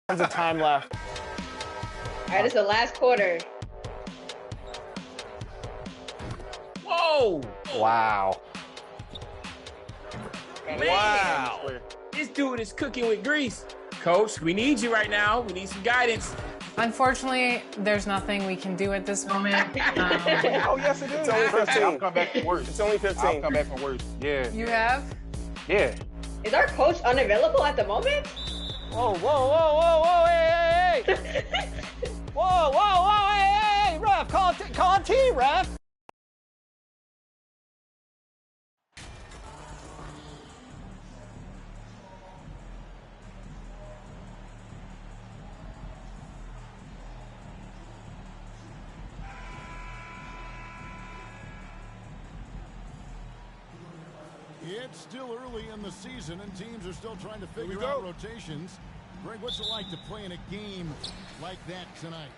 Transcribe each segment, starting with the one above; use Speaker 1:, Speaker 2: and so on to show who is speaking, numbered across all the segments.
Speaker 1: Tons of time left.
Speaker 2: All right, it's the last quarter.
Speaker 3: Whoa!
Speaker 1: Wow.
Speaker 3: Wow! This dude is cooking with grease. Coach, we need you right now. We need some guidance.
Speaker 4: Unfortunately, there's nothing we can do at this moment.
Speaker 1: Oh, yes, it is. It's only 15.
Speaker 5: I'll come back for worse.
Speaker 1: It's only 15.
Speaker 5: I'll come back for worse. Yeah.
Speaker 4: You have?
Speaker 5: Yeah.
Speaker 2: Is our coach unavailable at the moment?
Speaker 1: Whoa, whoa, whoa, whoa, whoa, hey, hey, hey. Whoa, whoa, whoa, hey, hey, ref. Call a T, ref.
Speaker 6: It's still early in the season, and teams are still trying to figure out rotations. Greg, what's it like to play in a game like that tonight?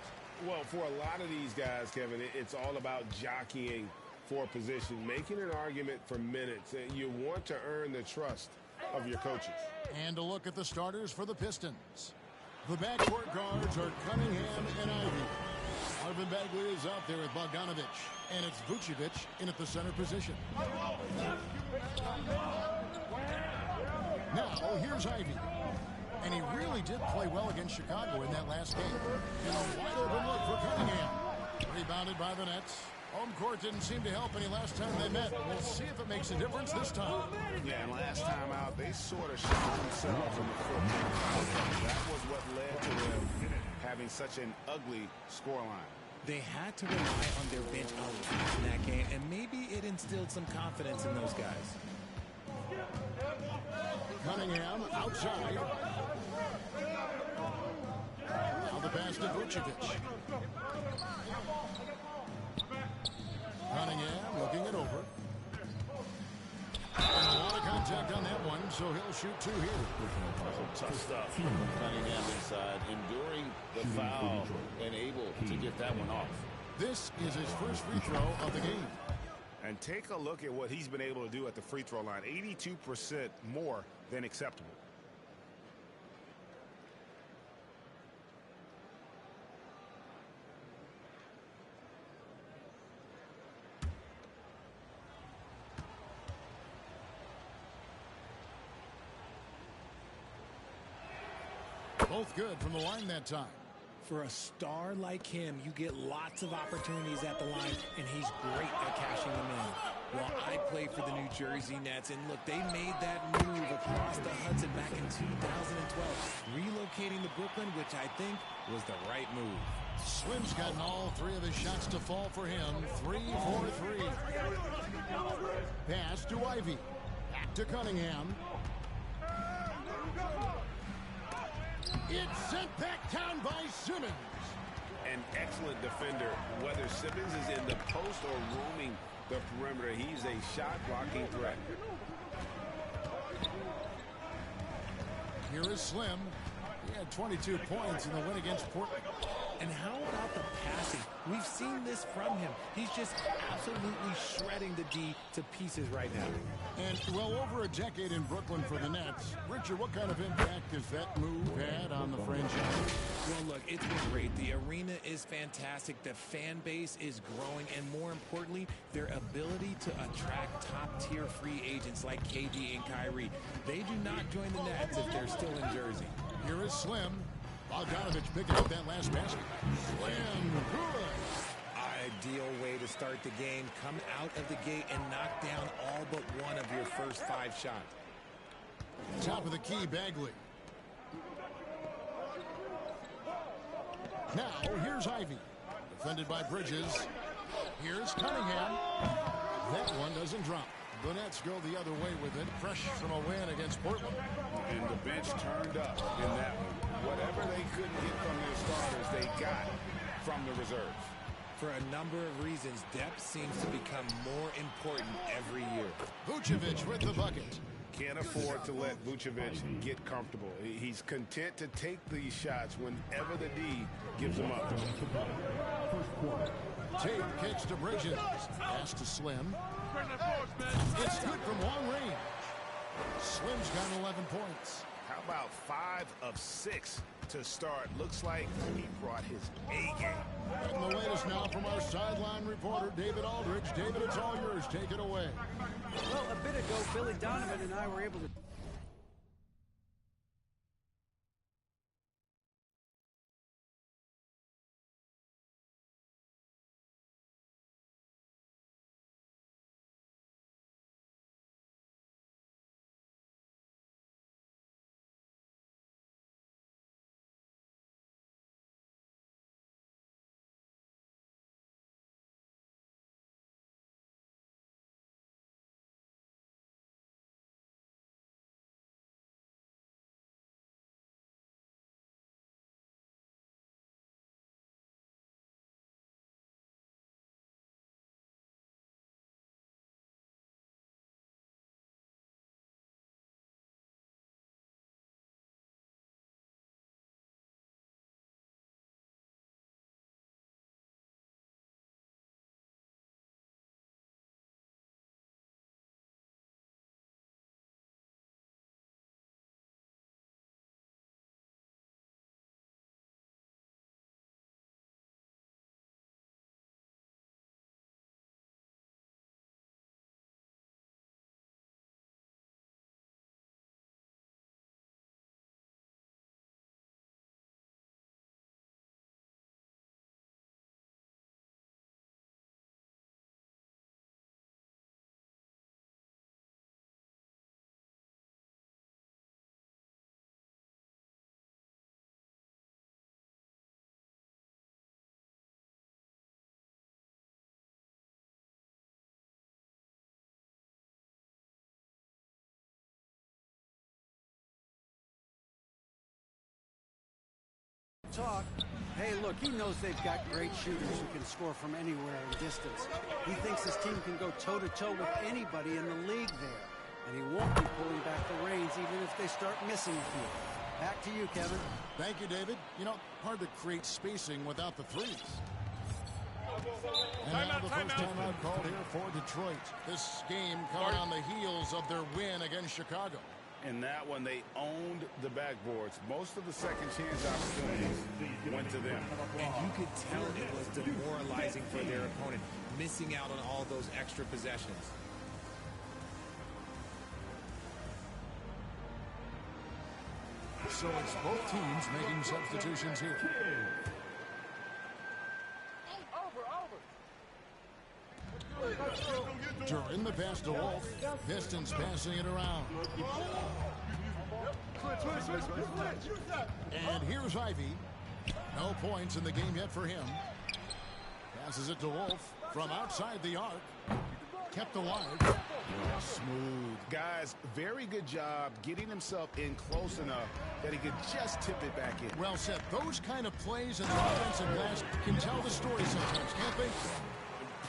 Speaker 7: Well, for a lot of these guys, Kevin, it's all about jockeying for position, making an argument for minutes. You want to earn the trust of your coaches.
Speaker 6: And a look at the starters for the Pistons. The backcourt guards are Cunningham and Ivy. Marvin Bagley is out there with Bogdanovich, and it's Vucevic in at the center position. Now, here's Ivy. And he really did play well against Chicago in that last game. And a wide open look for Cunningham. Rebounded by the Nets. Home court didn't seem to help any last time they met. We'll see if it makes a difference this time.
Speaker 7: Yeah, and last time out, they sort of shot themselves in the foot. That was what led to them having such an ugly scoreline.
Speaker 8: They had to rely on their bench a lot in that game, and maybe it instilled some confidence in those guys.
Speaker 6: Cunningham outside. Now the pass to Vucevic. Cunningham looking it over. And a lot of contact on that one, so he'll shoot two here.
Speaker 9: Tough stuff. Cunningham inside, enduring the foul and able to get that one off.
Speaker 6: This is his first free throw of the game.
Speaker 7: And take a look at what he's been able to do at the free throw line. 82% more than acceptable.
Speaker 6: Both good from the line that time.
Speaker 8: For a star like him, you get lots of opportunities at the line, and he's great at cashing them in. Well, I play for the New Jersey Nets, and look, they made that move across the Hudson back in 2012, relocating to Brooklyn, which I think was the right move.
Speaker 6: Slim's gotten all three of his shots to fall for him. 3 for 3. Pass to Ivy. Back to Cunningham. It's sent back down by Simmons.
Speaker 7: An excellent defender, whether Simmons is in the post or roaming the perimeter. He's a shot blocking threat.
Speaker 6: Here is Slim. He had 22 points in the win against Portland.
Speaker 8: And how about the passing? We've seen this from him. He's just absolutely shredding the D to pieces right now.
Speaker 6: And well over a decade in Brooklyn for the Nets. Richard, what kind of impact has that move had on the franchise?
Speaker 8: Well, look, it's been great. The arena is fantastic. The fan base is growing. And more importantly, their ability to attract top-tier free agents like KD and Kyrie. They do not join the Nets if they're still in Jersey.
Speaker 6: Here is Slim. Bogdanovich picking up that last basket. Slim, good.
Speaker 8: Ideal way to start the game. Come out of the gate and knock down all but one of your first 5 shots.
Speaker 6: Top of the key, Bagley. Now, here's Ivy. Defended by Bridges. Here's Cunningham. That one doesn't drop. The Nets go the other way with it. Fresh from a win against Portland.
Speaker 7: And the bench turned up in that one. Whatever they couldn't get from their starters, they got from the reserves.
Speaker 8: For a number of reasons, depth seems to become more important every year.
Speaker 6: Vucevic with the bucket.
Speaker 7: Can't afford to let Vucevic get comfortable. He's content to take these shots whenever the D gives them up.
Speaker 6: Tate kicks to Bridges. Pass to Slim. It's good from long range. Slim's got 11 points.
Speaker 7: How about 5 of 6 to start? Looks like he brought his A game.
Speaker 6: And the latest now from our sideline reporter, David Aldridge. David, it's all yours. Take it away.
Speaker 10: Well, a bit ago, Billy Donovan and I were able to... talk. Hey, look, he knows they've got great shooters who can score from anywhere in distance. He thinks his team can go toe-to-toe with anybody in the league there. And he won't be pulling back the reins even if they start missing a few. Back to you, Kevin.
Speaker 6: Thank you, David. You know, hard to create spacing without the threes. And now the first timeout called here for Detroit. This game coming on the heels of their win against Chicago.
Speaker 9: In that one, they owned the backboards. Most of the second chance opportunities went to them.
Speaker 8: And you could tell it was demoralizing for their opponent, missing out on all those extra possessions.
Speaker 6: So it's both teams making substitutions here. During the pass to Wolf, Pistons passing it around. And here's Ivy. No points in the game yet for him. Passes it to Wolf from outside the arc. Kept alive. Smooth.
Speaker 7: Guys, very good job getting himself in close enough that he could just tip it back in.
Speaker 6: Well said. Those kind of plays in the offensive glass can tell the story sometimes, can't they?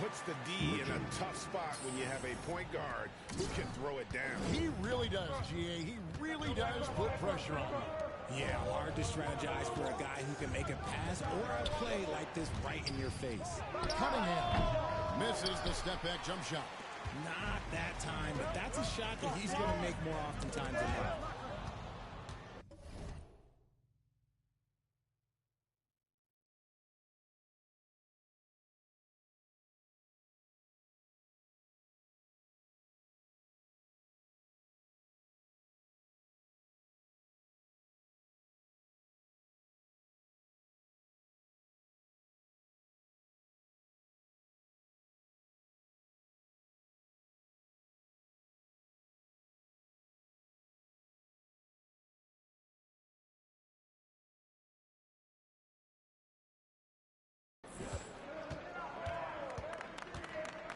Speaker 7: Puts the D in a tough spot when you have a point guard who can throw it down.
Speaker 6: He really does, GA. He really does put pressure on him.
Speaker 8: Yeah, hard to strategize for a guy who can make a pass or a play like this right in your face.
Speaker 6: Cunningham misses the step-back jump shot.
Speaker 8: Not that time, but that's a shot that he's going to make more oftentimes than not.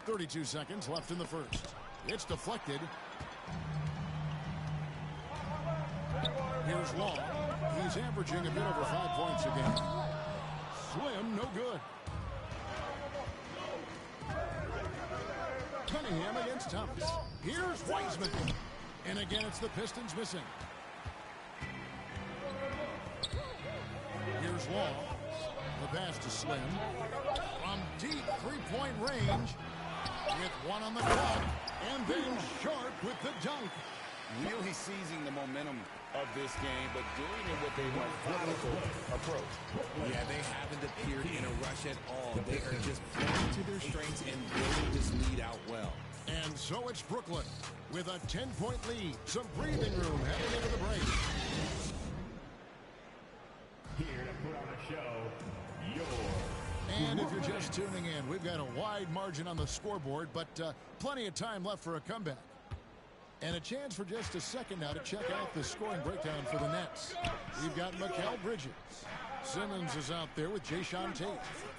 Speaker 6: .32 seconds left in the first. It's deflected. Here's Long. He's averaging a bit over 5 points a game. Slim, no good. Cunningham against Thomas. Here's Wiseman. And again, it's the Pistons missing. Here's Long. The pass to Slim. From deep three-point range. With one on the clock, and then Sharp with the dunk.
Speaker 9: Really seizing the momentum of this game, but doing it with a methodical approach.
Speaker 8: Yeah, they haven't appeared in a rush at all. They are just playing to their strengths and building this lead out well.
Speaker 6: And so it's Brooklyn with a 10-point lead. Some breathing room heading into the break.
Speaker 11: Here to put on the show,
Speaker 6: and if you're just tuning in, we've got a wide margin on the scoreboard, but plenty of time left for a comeback. And a chance for just a second now to check out the scoring breakdown for the Nets. We've got Mikal Bridges. Simmons is out there with Jayshawn Tate.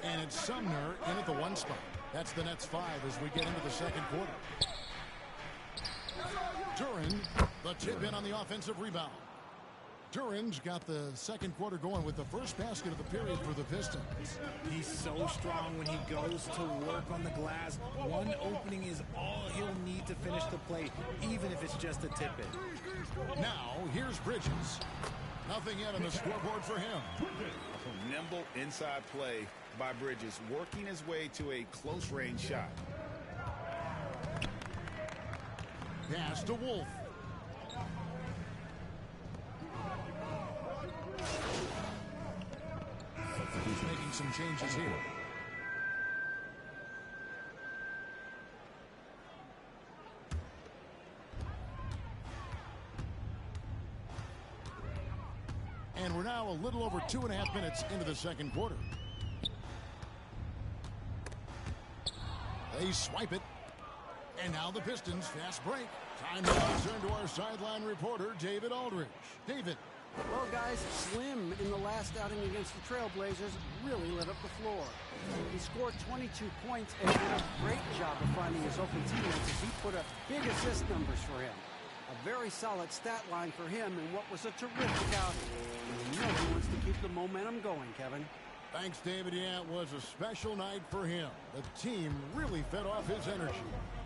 Speaker 6: And it's Sumner in at the 1 spot. That's the Nets 5 as we get into the second quarter. Duran, the tip in on the offensive rebound. Duran's got the second quarter going with the first basket of the period for the Pistons.
Speaker 8: He's so strong when he goes to work on the glass. One opening is all he'll need to finish the play, even if it's just a tip-in.
Speaker 6: Now, here's Bridges. Nothing yet on the scoreboard for him.
Speaker 7: Nimble inside play by Bridges, working his way to a close-range shot.
Speaker 6: Pass to Wolf. He's making some changes here. And we're now a little over 2.5 minutes into the second quarter. They swipe it. And now the Pistons fast break. Time to turn to our sideline reporter, David Aldridge. David.
Speaker 10: Well, guys, Slim in the last outing against the Trailblazers really lit up the floor. He scored 22 points and did a great job of finding his open teammates as he put up big assist numbers for him. A very solid stat line for him in what was a terrific outing. And you know he wants to keep the momentum going, Kevin.
Speaker 6: Thanks, David. Yeah, it was a special night for him. The team really fed off his energy.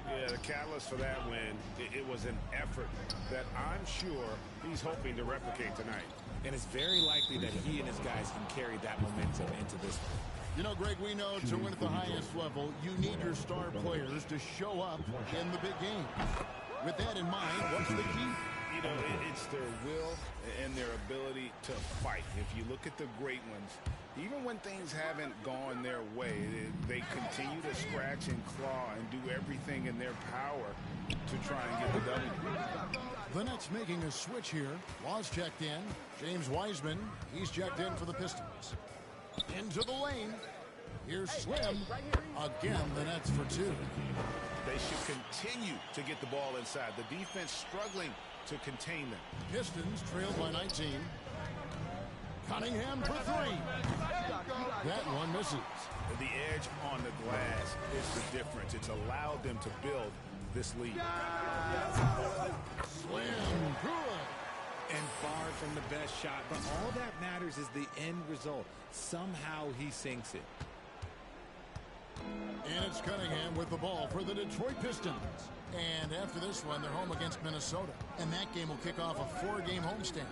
Speaker 7: Yeah, the catalyst for that win, it was an effort that I'm sure he's hoping to replicate tonight.
Speaker 8: And it's very likely that he and his guys can carry that momentum into this one.
Speaker 6: You know, Greg, we know to win at the highest level, you need your star players to show up in the big games. With that in mind, what's the key?
Speaker 7: You know, it's their will and their ability to fight. If you look at the great ones, even when things haven't gone their way, they continue to scratch and claw and do everything in their power to try and get the W.
Speaker 6: The Nets making a switch here. Laws checked in. James Wiseman, he's checked in for the Pistons. Into the lane. Here's Slim. Again, the Nets for 2.
Speaker 7: They should continue to get the ball inside. The defense struggling to contain them.
Speaker 6: Pistons trailed by 19. Cunningham for 3. That one misses.
Speaker 7: The edge on the glass is the difference. It's allowed them to build this lead.
Speaker 6: Slim, good.
Speaker 8: And far from the best shot, but all that matters is the end result. Somehow he sinks it.
Speaker 6: And it's Cunningham with the ball for the Detroit Pistons. And after this one, they're home against Minnesota. And that game will kick off a 4-game homestand.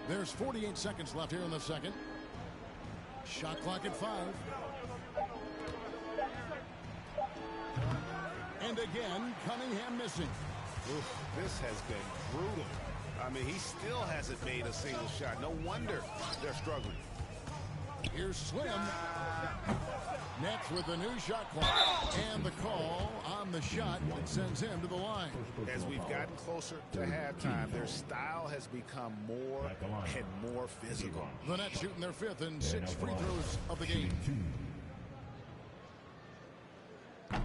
Speaker 6: There's 48 seconds left here in the second. Shot clock at 5. And again, Cunningham missing.
Speaker 7: Oof, this has been brutal. I mean, he still hasn't made a single shot. No wonder they're struggling.
Speaker 6: Here's Slim. Nets with a new shot clock. And the call on the shot that sends him to the line.
Speaker 7: As we've gotten closer to halftime, their style has become more and more physical.
Speaker 6: The Nets shooting their 5th and 6th free throws of the game.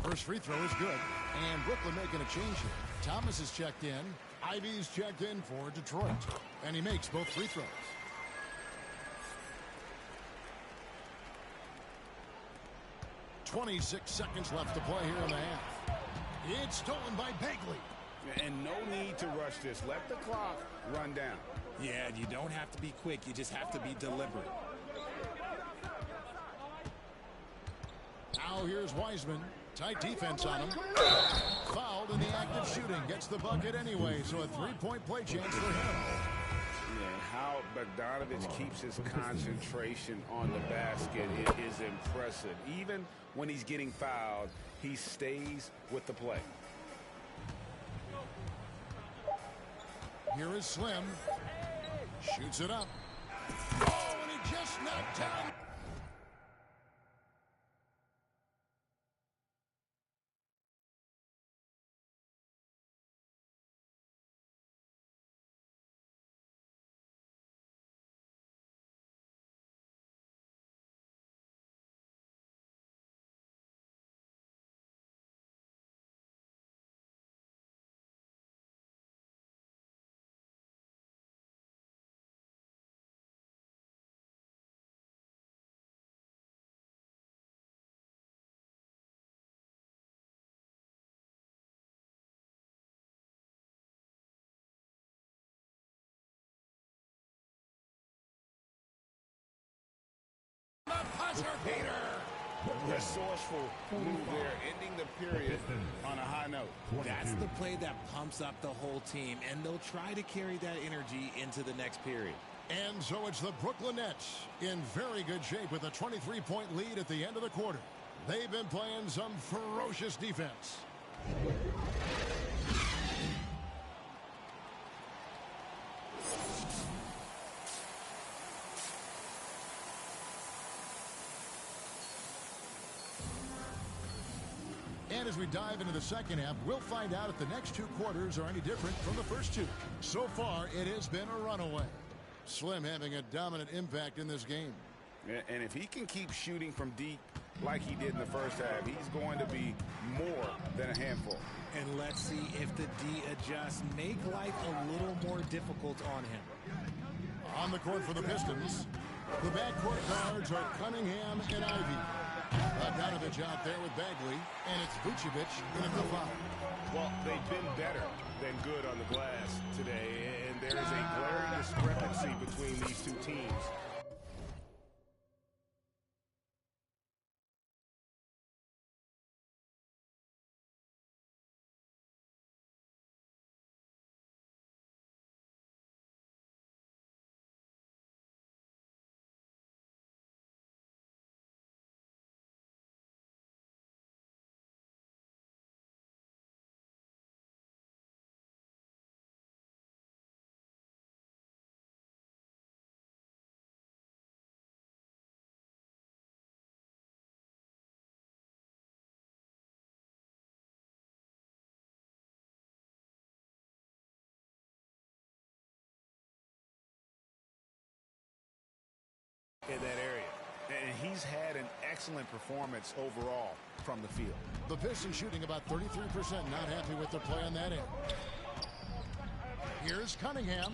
Speaker 6: First free throw is good. And Brooklyn making a change here. Thomas is checked in. Ivy's checked in for Detroit. And he makes both free throws. .26 seconds left to play here in the half. It's stolen by Bagley.
Speaker 7: And no need to rush this. Let the clock run down.
Speaker 8: Yeah, you don't have to be quick. You just have to be deliberate.
Speaker 6: Now here's Wiseman. Tight defense on him. Fouled in the act of shooting. Gets the bucket anyway, so a 3-point play chance for him.
Speaker 7: Yeah, how Bogdanovich keeps his concentration on the basket is impressive. Even when he's getting fouled, he stays with the play.
Speaker 6: Here is Slim. Shoots it up. Oh, and he just knocked down.
Speaker 7: Resourceful move there, ending the period on a high note.
Speaker 8: That's the play that pumps up the whole team, and they'll try to carry that energy into the next period.
Speaker 6: And so it's the Brooklyn Nets in very good shape with a 23-point lead at the end of the quarter. They've been playing some ferocious defense. And as we dive into the second half, we'll find out if the next two quarters are any different from the first two. So far, it has been a runaway. Slim having a dominant impact in this game.
Speaker 7: And if he can keep shooting from deep like he did in the first half, he's going to be more than a handful.
Speaker 8: And let's see if the D adjusts, make life a little more difficult on him.
Speaker 6: On the court for the Pistons, the backcourt guards are Cunningham and Ivy. Bogdanovich out there with Bagley, and it's Vucevic in at the foul.
Speaker 7: Well, they've been better than good on the glass today, and there is a glaring discrepancy between these two teams. In that area. And he's had an excellent performance overall from the field.
Speaker 6: The Pistons shooting about 33%, not happy with their play on that end. Here's Cunningham.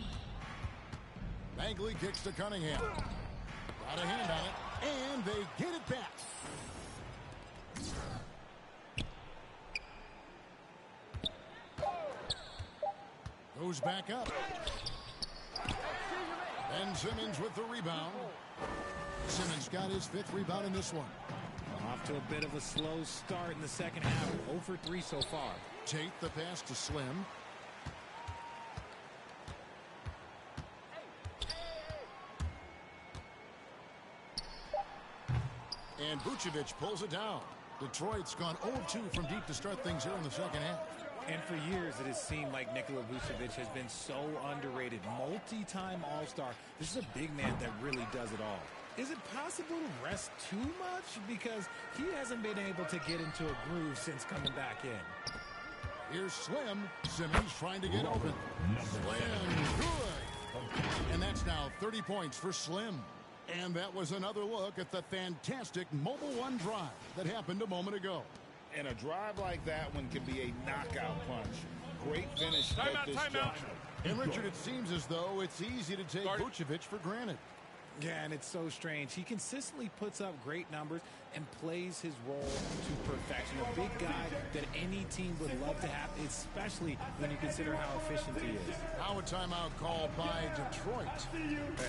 Speaker 6: Bagley kicks to Cunningham. Got a hand on it, and they get it back. Goes back up. Ben Simmons with the rebound. Simmons got his 5th rebound in this one.
Speaker 8: Off to a bit of a slow start in the second half. 0 for 3 so far.
Speaker 6: Tate the pass to Slim. And Vucevic pulls it down. Detroit's gone 0-2 from deep to start things here in the second half.
Speaker 8: And for years, it has seemed like Nikola Vucevic has been so underrated. Multi-time All-Star. This is a big man that really does it all. Is it possible to rest too much? Because he hasn't been able to get into a groove since coming back in.
Speaker 6: Here's Slim. Simmons trying to get open. Slim, good. And that's now 30 points for Slim. And that was another look at the fantastic Mobile One drive that happened a moment ago.
Speaker 7: And a drive like that one can be a knockout punch. Great finish at this juncture.
Speaker 6: And Richard, it seems as though it's easy to take Vucevic for granted.
Speaker 8: Yeah, and it's so strange. He consistently puts up great numbers and plays his role to perfection. A big guy that any team would love to have, especially when you consider how efficient he is.
Speaker 6: Now a timeout called by Detroit.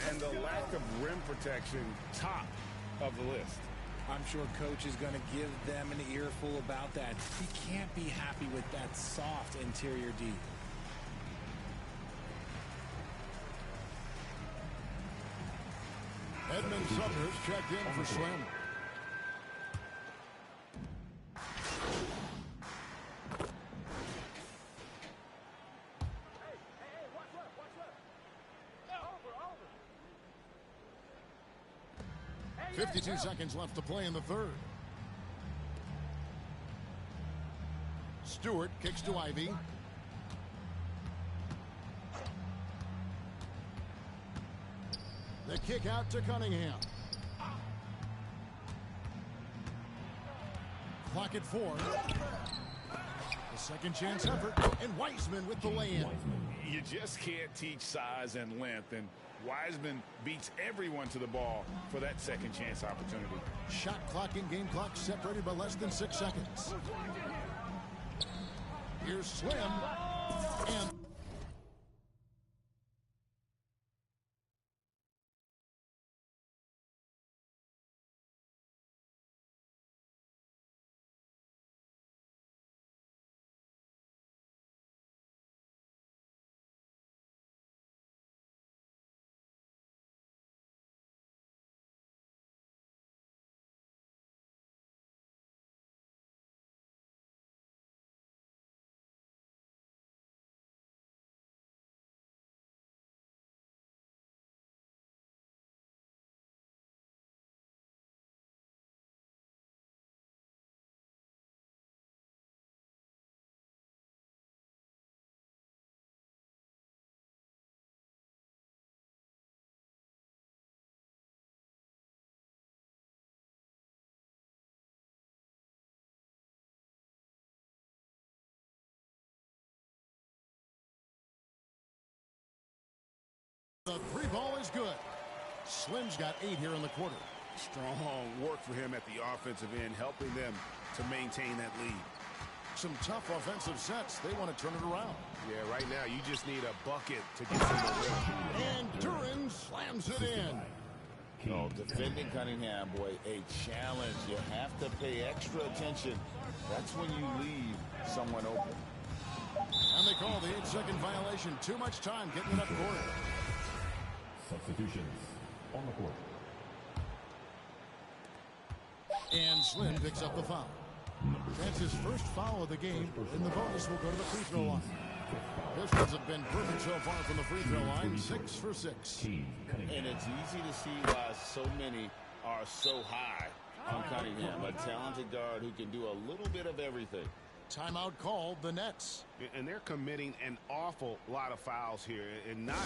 Speaker 7: And the lack of rim protection, top of the list.
Speaker 8: I'm sure Coach is going to give them an earful about that. He can't be happy with that soft interior D.
Speaker 6: Edmund Sumner's checked in for Slim. 52 seconds left to play in the third. Stewart kicks to Ivy. The kick out to Cunningham. Clock at 4. A second chance effort, and Wiseman with the lay-in.
Speaker 7: You just can't teach size and length, and Wiseman beats everyone to the ball for that second chance opportunity.
Speaker 6: Shot clock and game clock separated by less than 6 seconds. Here's Slim, and the 3 ball is good. Slim's got 8 here in the quarter.
Speaker 7: Strong work for him at the offensive end, helping them to maintain that lead.
Speaker 6: Some tough offensive sets. They want to turn it around.
Speaker 7: Yeah, right now you just need a bucket to get some momentum.
Speaker 6: And Duran slams it in.
Speaker 9: Oh, defending Cunningham, boy, a challenge. You have to pay extra attention. That's when you leave someone open.
Speaker 6: And they call the 8-second violation. Too much time getting it up court.
Speaker 11: Substitutions on the court.
Speaker 6: And Slim picks up the foul. That's his first foul of the game, and the bonus will go to the free throw line. Pistons have been perfect so far from the free throw line, 6 for 6.
Speaker 9: And it's easy to see why so many are so high on Cunningham, a talented guard who can do a little bit of everything.
Speaker 6: Timeout called, the Nets.
Speaker 7: And they're committing an awful lot of fouls here, and not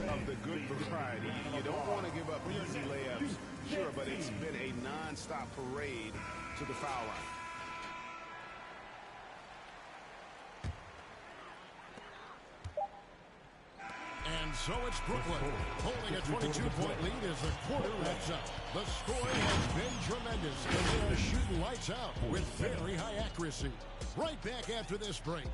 Speaker 7: of the good variety. You don't want to give up easy layups, sure, but it's been a non-stop parade to the foul line.
Speaker 6: And so it's Brooklyn, holding a 22-point lead as the quarter wraps up. The scoring has been tremendous, and they are shooting lights out with very high accuracy. Right back after this break.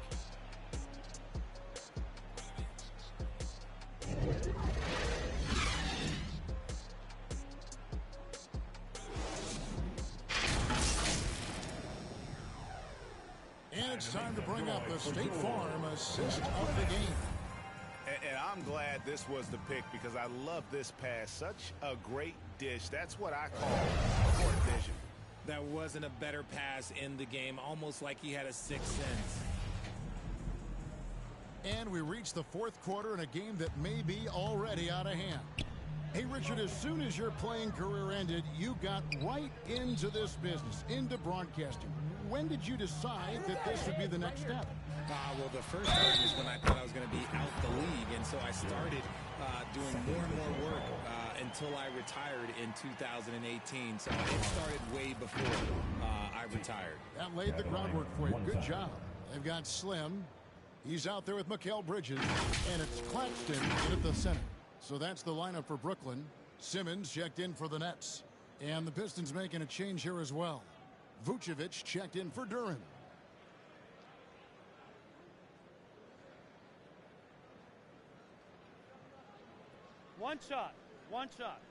Speaker 6: And it's time to bring up the State Farm assist of the game.
Speaker 7: And I'm glad this was the pick because I love this pass. Such a great dish. That's what I call court vision.
Speaker 8: That wasn't a better pass in the game, almost like he had a sixth sense.
Speaker 6: And we reach the fourth quarter in a game that may be already out of hand. Hey, Richard, as soon as your playing career ended, you got right into this business, into broadcasting. When did you decide that this would be the next step?
Speaker 8: Well, the first time is when I thought I was going to be out the league, and so I started doing more and more work until I retired in 2018. So it started way before I retired.
Speaker 6: That laid the groundwork for you. Good job. They've got Slim. He's out there with Mikal Bridges, and it's Claxton in at the center. So that's the lineup for Brooklyn. Simmons checked in for the Nets. And the Pistons making a change here as well. Vucevic checked in for Duran.
Speaker 1: One shot. One shot.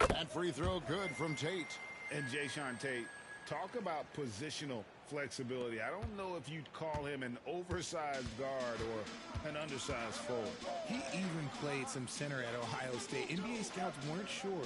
Speaker 6: That free throw good from Tate.
Speaker 7: And Jayshawn Tate, talk about positional flexibility. I don't know if you'd call him an oversized guard or an undersized forward.
Speaker 8: He even played some center at Ohio State. NBA scouts weren't sure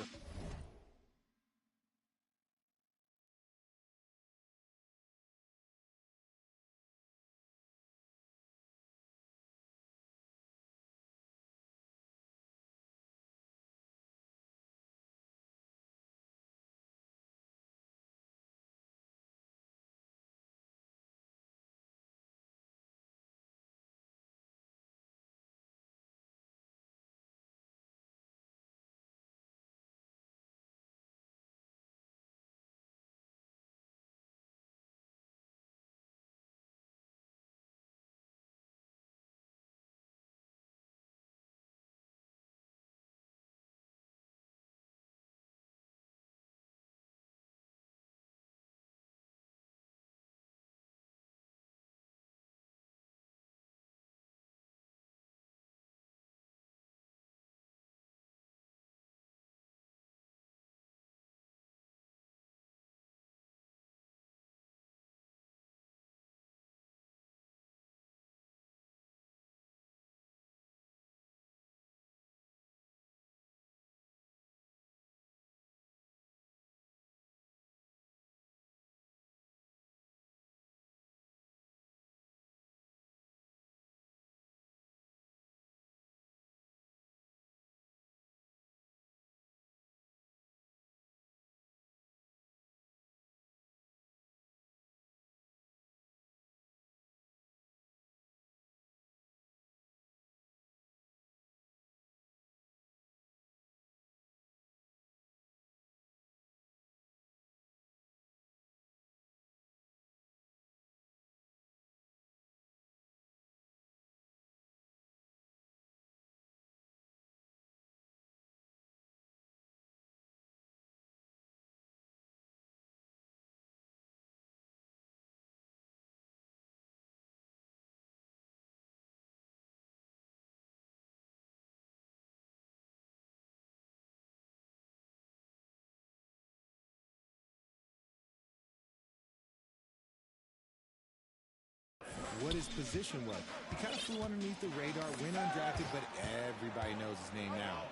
Speaker 8: what his position was. He kind of flew underneath the radar, went undrafted, but everybody knows his name now.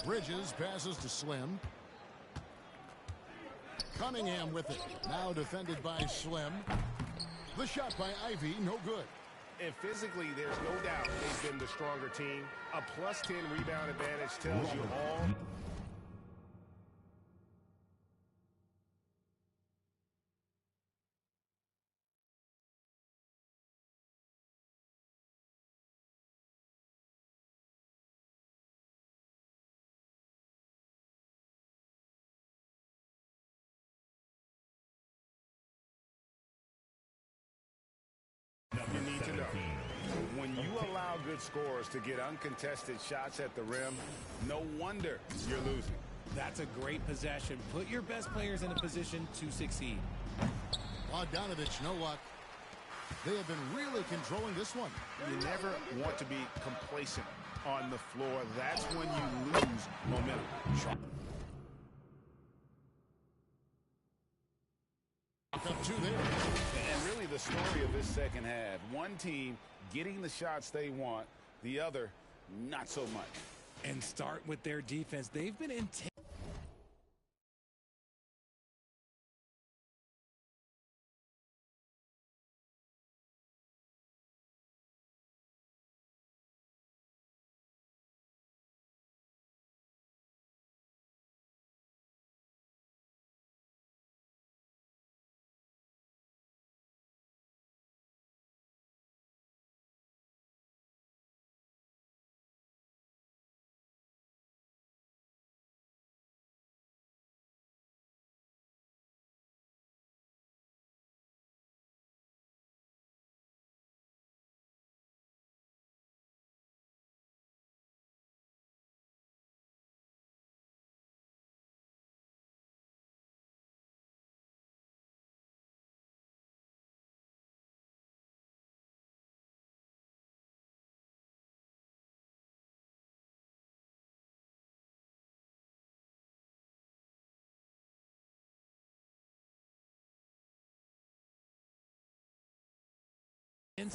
Speaker 6: Bridges passes to Slim. Cunningham with it. Now defended by Slim. The shot by Ivy, no good.
Speaker 7: And physically, there's no doubt they've been the stronger team. A +10 rebound advantage tells you all. You need to know. When you allow good scorers to get uncontested shots at the rim, no wonder you're losing.
Speaker 8: That's a great possession. Put your best players in a position to succeed.
Speaker 6: Bogdanovich, no luck. They have been really controlling this one.
Speaker 7: You never want to be complacent on the floor. That's when you lose momentum.
Speaker 6: Up two there.
Speaker 7: And really the story of this second half. One team getting the shots they want, the other not so much.
Speaker 8: And start with their defense. They've been intense.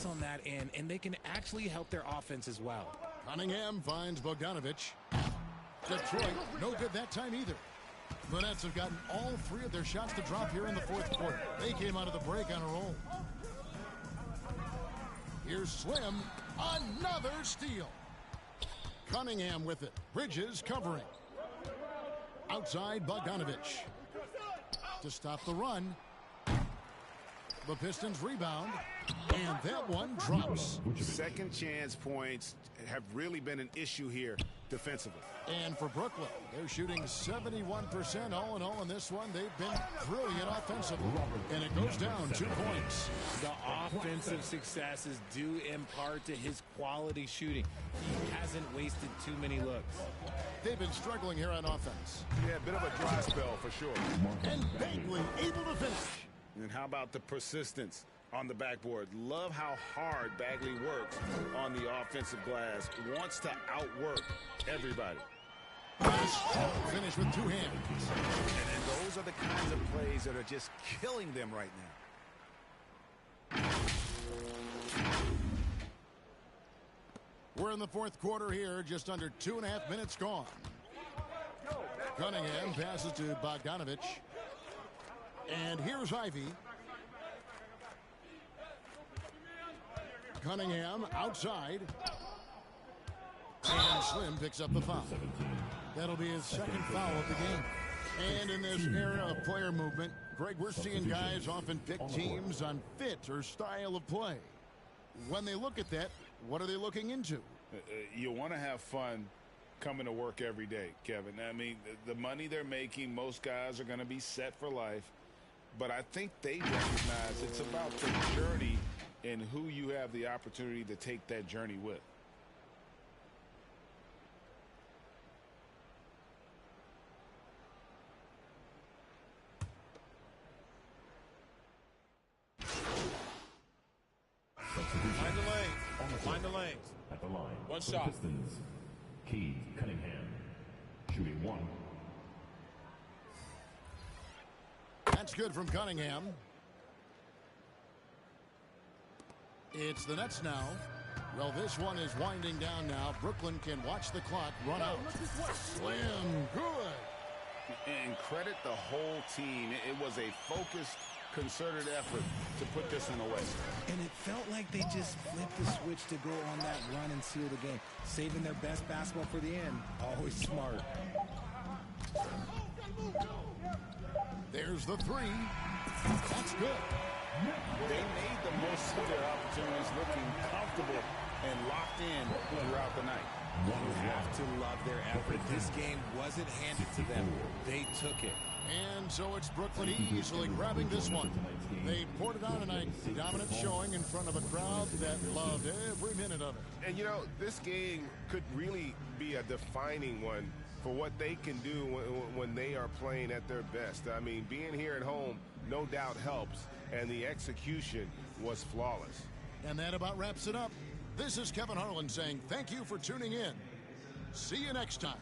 Speaker 8: On that end, and they can actually help their offense as well.
Speaker 6: Cunningham finds Bogdanovich. Detroit, no good that time either. The Nets have gotten all three of their shots to drop here in the fourth quarter. They came out of the break on a roll. Here's Slim. Another steal. Cunningham with it. Bridges covering. Outside Bogdanovich. To stop the run. The Pistons rebound. And that one drops.
Speaker 7: Second chance points have really been an issue here defensively.
Speaker 6: And for Brooklyn, they're shooting 71% all in all in this one. They've been brilliant offensively. And it goes down 2 points.
Speaker 8: The offensive successes due in part to his quality shooting. He hasn't wasted too many looks.
Speaker 6: They've been struggling here on offense.
Speaker 7: Yeah, a bit of a dry spell for sure.
Speaker 6: And Bagley able to finish.
Speaker 7: And how about the persistence on the backboard? Love how hard Bagley works on the offensive glass. Wants to outwork everybody.
Speaker 6: Finish with two hands.
Speaker 7: And those are the kinds of plays that are just killing them right now.
Speaker 6: We're in the fourth quarter here, just under 2.5 minutes gone. Cunningham passes to Bogdanovich. And here's Ivy. Cunningham outside. And Slim picks up the foul. That'll be his second foul of the game. And in this era of player movement, Greg, we're seeing guys often pick teams on fit or style of play. When they look at that, what are they looking into?
Speaker 7: You want to have fun coming to work every day, Kevin. I mean, the money they're making, most guys are going to be set for life. But I think they recognize it's about the journey and who you have the opportunity to take that journey with.
Speaker 3: Find the lanes. Find the lanes.
Speaker 11: At the line.
Speaker 3: One
Speaker 11: For
Speaker 3: shot.
Speaker 11: The Pistons, Keith Cunningham, shooting one.
Speaker 6: That's good from Cunningham. It's the Nets now. Well, this one is winding down now. Brooklyn can watch the clock run out. Slam, good.
Speaker 7: And credit the whole team. It was a focused, concerted effort to put this one away.
Speaker 8: And it felt like they just flipped the switch to go on that run and seal the game. Saving their best basketball for the end. Always smart.
Speaker 6: There's the three. That's good.
Speaker 7: They made the most of their opportunities, looking comfortable and locked in throughout the night.
Speaker 8: You have to love their effort. This game wasn't handed to them. They took it.
Speaker 6: And so it's Brooklyn easily grabbing this one. They poured it on tonight. Dominant showing in front of a crowd that loved every minute of it.
Speaker 7: And, you know, this game could really be a defining one for what they can do when they are playing at their best. I mean, being here at home no doubt helps, and the execution was flawless.
Speaker 6: And that about wraps it up. This is Kevin Harlan saying thank you for tuning in. See you next time.